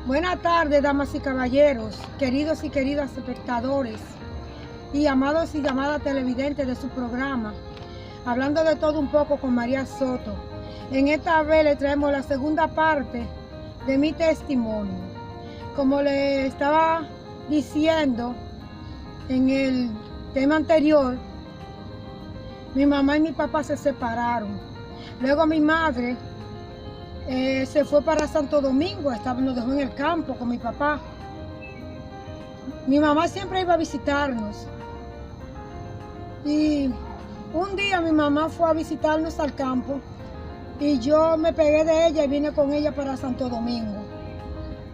Buenas tardes, damas y caballeros, queridos y queridas espectadores y amados y amadas televidentes de su programa, hablando de todo un poco con María Soto. En esta vez le traemos la segunda parte de mi testimonio. Como le estaba diciendo en el tema anterior, mi mamá y mi papá se separaron. Luego mi madre se fue para Santo Domingo, nos dejó en el campo con mi papá. Mi mamá siempre iba a visitarnos. Y un día mi mamá fue a visitarnos al campo y yo me pegué de ella y vine con ella para Santo Domingo.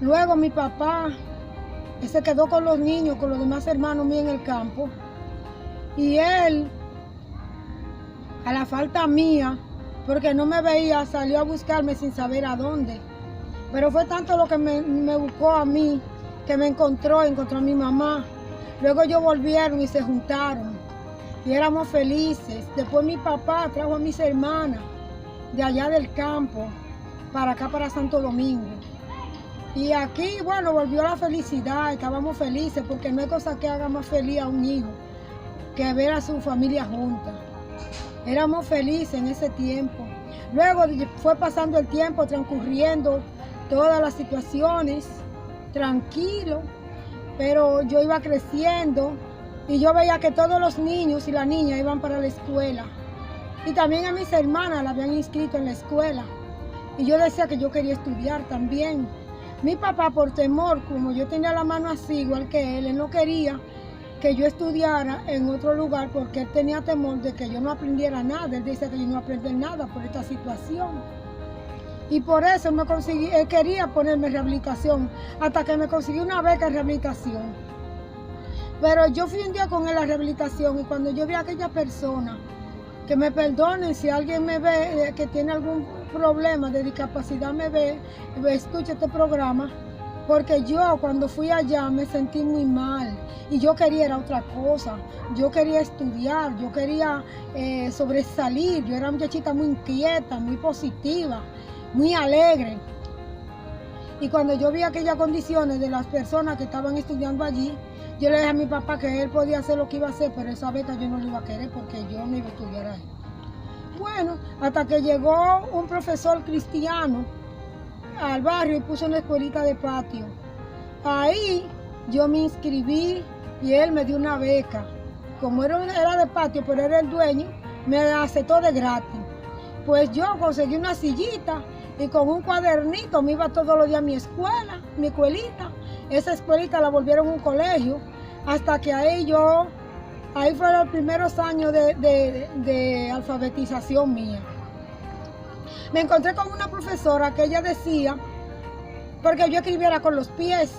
Luego mi papá se quedó con los niños, con los demás hermanos míos en el campo. Y él, a la falta mía, porque no me veía, salió a buscarme sin saber a dónde. Pero fue tanto lo que me buscó a mí, que me encontró a mi mamá. Luego ellos volvieron y se juntaron. Y éramos felices. Después mi papá trajo a mis hermanas de allá del campo, para acá, para Santo Domingo. Y aquí, bueno, volvió la felicidad, estábamos felices, porque no hay cosa que haga más feliz a un hijo que ver a su familia junta. Éramos felices en ese tiempo. Luego fue pasando el tiempo, transcurriendo todas las situaciones, tranquilo, pero yo iba creciendo y yo veía que todos los niños y las niñas iban para la escuela. Y también a mis hermanas la habían inscrito en la escuela. Y yo decía que yo quería estudiar también. Mi papá, por temor, como yo tenía la mano así, igual que él no quería que yo estudiara en otro lugar porque él tenía temor de que yo no aprendiera nada. Él dice que yo no aprendí nada por esta situación. Y por eso él quería ponerme en rehabilitación, hasta que me consiguió una beca en rehabilitación. Pero yo fui un día con él a la rehabilitación y cuando yo vi a aquella persona, que me perdonen si alguien me ve que tiene algún problema de discapacidad, me ve, escucha este programa, porque yo cuando fui allá me sentí muy mal y yo quería era otra cosa. Yo quería estudiar, yo quería sobresalir. Yo era una muchachita muy inquieta, muy positiva, muy alegre. Y cuando yo vi aquellas condiciones de las personas que estaban estudiando allí, yo le dije a mi papá que él podía hacer lo que iba a hacer, pero esa beca yo no lo iba a querer porque yo no iba a estudiar ahí. Bueno, hasta que llegó un profesor cristiano al barrio y puso una escuelita de patio. Ahí yo me inscribí y él me dio una beca. Como era de patio, pero era el dueño, me aceptó de gratis. Pues yo conseguí una sillita y con un cuadernito me iba todos los días a mi escuela, mi escuelita. Esa escuelita la volvieron un colegio, hasta que ahí fueron los primeros años de alfabetización mía. Me encontré con una profesora que ella decía, porque yo escribiera con los pies,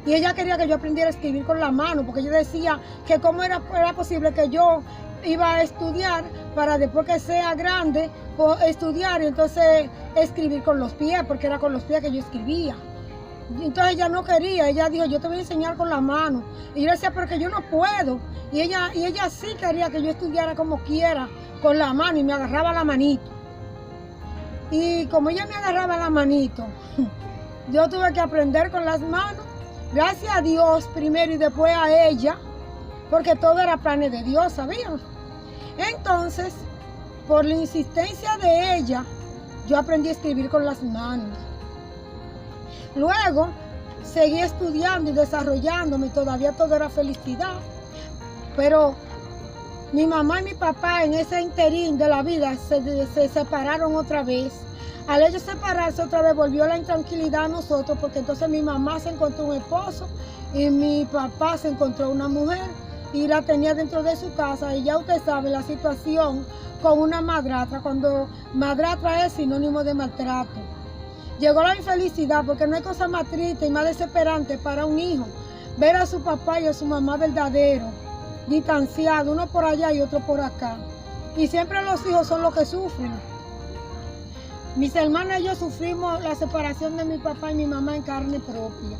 y ella quería que yo aprendiera a escribir con la mano, porque ella decía que cómo era posible que yo iba a estudiar para después que sea grande, estudiar y entonces escribir con los pies, porque era con los pies que yo escribía. Entonces ella no quería, ella dijo, yo te voy a enseñar con la mano. Y yo decía, porque yo no puedo. Y ella sí quería que yo estudiara como quiera, con la mano, y me agarraba la manito. Y como ella me agarraba la manito, yo tuve que aprender con las manos, gracias a Dios primero y después a ella, porque todo era planes de Dios, ¿sabían? Entonces, por la insistencia de ella, yo aprendí a escribir con las manos. Luego, seguí estudiando y desarrollándome, todavía todo era felicidad. Pero mi mamá y mi papá en ese interín de la vida se separaron otra vez. Al ellos separarse otra vez volvió la intranquilidad a nosotros, porque entonces mi mamá se encontró un esposo y mi papá se encontró una mujer y la tenía dentro de su casa. Y ya usted sabe la situación con una madrastra, cuando madrastra es sinónimo de maltrato. Llegó la infelicidad, porque no hay cosa más triste y más desesperante para un hijo ver a su papá y a su mamá verdadero, distanciados, uno por allá y otro por acá. Y siempre los hijos son los que sufren. Mis hermanas y yo sufrimos la separación de mi papá y mi mamá en carne propia,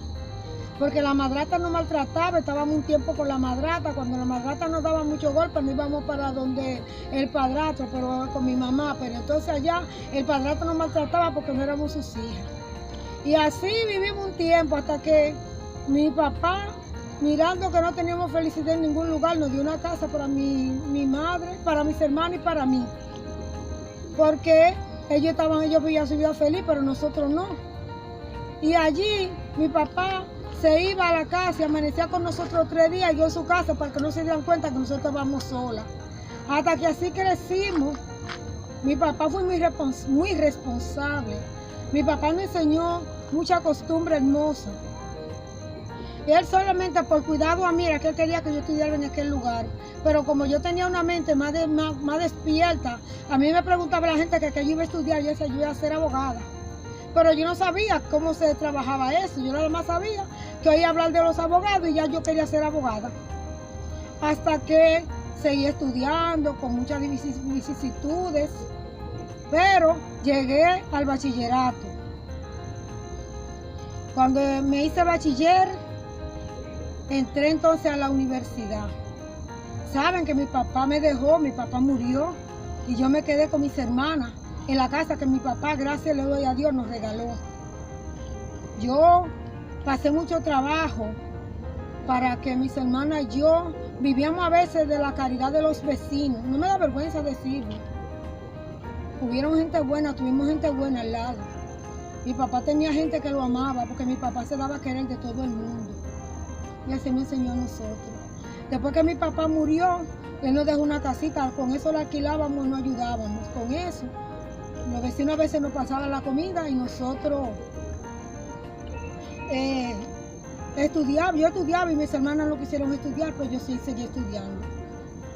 porque la madrastra nos maltrataba. Estábamos un tiempo con la madrastra. Cuando la madrastra nos daba muchos golpes, no íbamos para donde el padrastro, pero con mi mamá. Pero entonces allá el padrastro nos maltrataba porque no éramos sus hijas. Y así vivimos un tiempo hasta que mi papá, mirando que no teníamos felicidad en ningún lugar, nos dio una casa para mi madre, para mis hermanos y para mí. Porque ellos vivían su vida feliz, pero nosotros no. Y allí mi papá se iba a la casa y amanecía con nosotros 3 días, yo en su casa, para que no se dieran cuenta que nosotros estábamos solas. Hasta que así crecimos. Mi papá fue muy responsable. Mi papá me enseñó mucha costumbre hermosa. Él solamente por cuidado a mí era que él quería que yo estudiara en aquel lugar. Pero como yo tenía una mente más despierta, a mí me preguntaba la gente que yo iba a estudiar, yo iba a ser abogada. Pero yo no sabía cómo se trabajaba eso. Yo nada más sabía que oía hablar de los abogados y ya yo quería ser abogada. Hasta que seguí estudiando con muchas vicisitudes, pero llegué al bachillerato. Cuando me hice bachiller, entré entonces a la universidad. Saben que mi papá me dejó, mi papá murió y yo me quedé con mis hermanas en la casa que mi papá, gracias le doy a Dios, nos regaló. Yo pasé mucho trabajo para que mis hermanas y yo vivíamos a veces de la caridad de los vecinos. No me da vergüenza decirlo. Hubieron gente buena, tuvimos gente buena al lado. Mi papá tenía gente que lo amaba porque mi papá se daba a querer de todo el mundo. Y así me enseñó a nosotros. Después que mi papá murió, él nos dejó una casita, con eso la alquilábamos y nos ayudábamos. Con eso, los vecinos a veces nos pasaban la comida y nosotros yo estudiaba y mis hermanas no quisieron estudiar, pues yo sí seguí estudiando.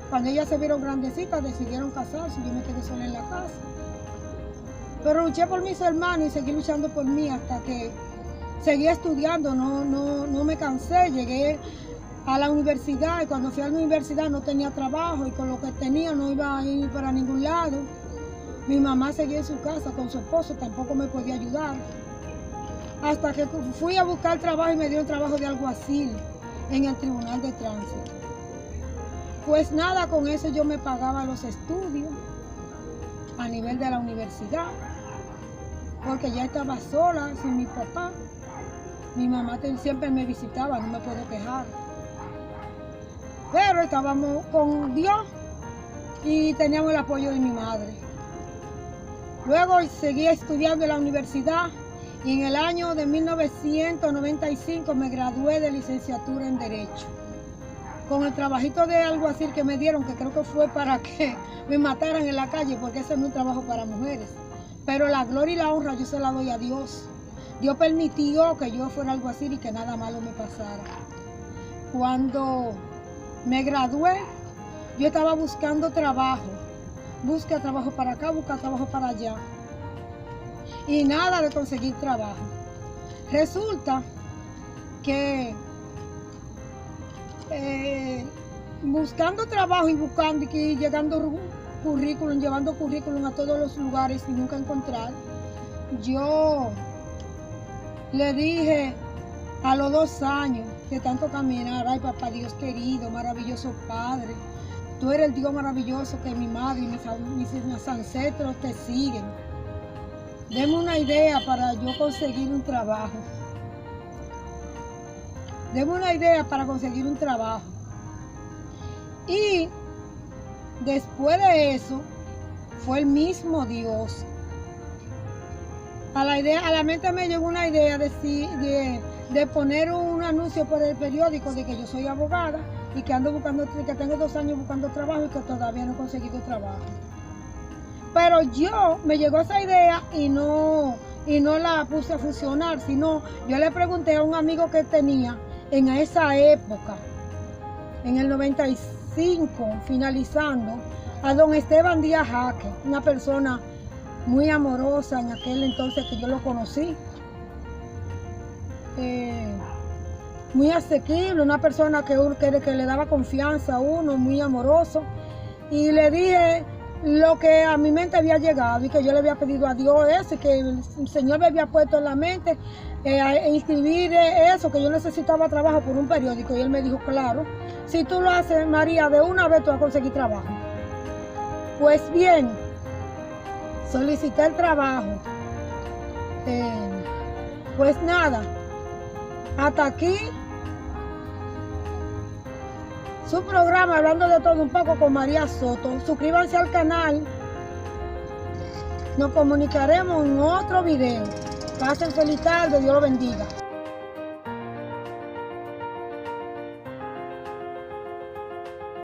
Cuando ellas se vieron grandecitas, decidieron casarse y yo me quedé sola en la casa. Pero luché por mis hermanos y seguí luchando por mí hasta que seguí estudiando, no me cansé, llegué a la universidad y cuando fui a la universidad no tenía trabajo y con lo que tenía no iba a ir para ningún lado. Mi mamá seguía en su casa con su esposo, tampoco me podía ayudar. Hasta que fui a buscar trabajo y me dio el trabajo de alguacil en el Tribunal de Tránsito. Pues nada, con eso yo me pagaba los estudios a nivel de la universidad, porque ya estaba sola, sin mi papá. Mi mamá siempre me visitaba, no me puedo quejar. Pero estábamos con Dios y teníamos el apoyo de mi madre. Luego seguí estudiando en la universidad y en el año de 1995 me gradué de licenciatura en Derecho. Con el trabajito de alguacil que me dieron, que creo que fue para que me mataran en la calle, porque ese no es un trabajo para mujeres. Pero la gloria y la honra yo se la doy a Dios. Dios permitió que yo fuera alguacil y que nada malo me pasara. Cuando me gradué, yo estaba buscando trabajo. Busca trabajo para acá, busca trabajo para allá. Y nada de conseguir trabajo. Resulta que buscando trabajo y buscando y llegando currículum, llevando currículum a todos los lugares y nunca encontrar, yo le dije a los 2 años de tanto caminar, ay papá Dios querido, maravilloso Padre, tú eres el Dios maravilloso que mi madre y mis ancestros te siguen. Deme una idea para yo conseguir un trabajo. Deme una idea para conseguir un trabajo. Y después de eso, fue el mismo Dios. A la mente me llegó una idea de poner un anuncio por el periódico de que yo soy abogada y que que tengo 2 años buscando trabajo y que todavía no he conseguido trabajo. Pero me llegó esa idea y no la puse a funcionar, sino yo le pregunté a un amigo que tenía en esa época, en el 95, finalizando, a don Esteban Díaz Jaque, una persona muy amorosa en aquel entonces que yo lo conocí, muy asequible, una persona que le daba confianza a uno, muy amoroso, y le dije lo que a mi mente había llegado y que yo le había pedido a Dios eso y que el Señor me había puesto en la mente inscribir eso, que yo necesitaba trabajo por un periódico. Y él me dijo, claro, si tú lo haces, María, de una vez tú vas a conseguir trabajo. Pues bien, solicité el trabajo Pues nada, hasta aquí su programa Hablando de Todo un Poco con María Soto. Suscríbanse al canal. Nos comunicaremos en otro video. Pasen feliz tarde, Dios los bendiga.